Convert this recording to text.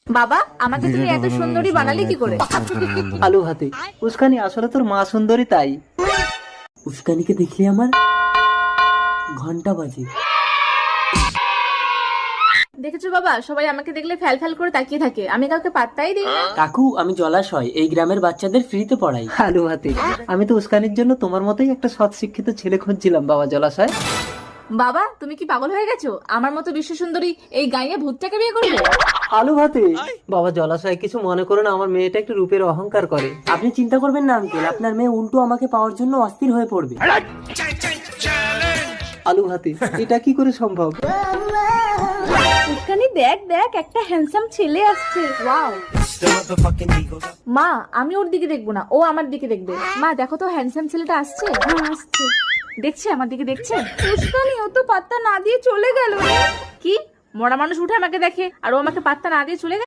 বাবা, আমাকে তুমি এত সুন্দরী বানালে কি করে? আলু ভাতে। উস্কানি, আসলে তোর মা সুন্দরী তাই। উস্কানিকে দেখলে আমার ঘন্টা বাজে। দেখেছো বাবা, সবাই আমাকে দেখলে ফ্যাল ফ্যাল করে তাকিয়ে থাকে, আমি কাউকে পাত্তাই দিই না। কাকু, আমি জলাশয় এই গ্রামের বাচ্চাদের ফ্রিতে পড়াই। আলু ভাতে, আমি তো উস্কানির জন্য তোমার মতোই একটা সৎ শিক্ষিত ছেলে খুঁজছিলাম বাবা জলাশয়। বাবা, তুমি কি পাগল হয়ে গেছো? আমার মতো বিশ্ব সুন্দরী এই গাইয়ে ভূতটাকে বিয়ে করবে? আলু ভাতে, বাবা জলাশয় কিছু মনে করো না, আমার মেয়েটা একটু রূপের অহংকার করে। আপনি চিন্তা করবেন না আঙ্কেল, আপনার মেয়ে উল্টো আমাকে পাওয়ার জন্য অস্থির হয়ে পড়বে। আলু ভাতে, এটা কি করে সম্ভব? উস্কানি, দেখ দেখ, একটা হ্যান্ডসাম ছেলে আসছে। ওয়াও। মা, আমি ওর দিকে দেখবো না, ও আমার দিকে দেখবে। মা দেখো তো, হ্যান্ডসাম ছেলেটা আসছে। হ্যাঁ আসছে। দেখছে, আমার দিকে দেখছে। উস্কানি, ও তো পাত্তা না দিয়ে চলে গেল। কি? মরা মানুষ উঠে আমাকে দেখে আর ও আমাকে পাত্তা না দিয়ে চলে গেল?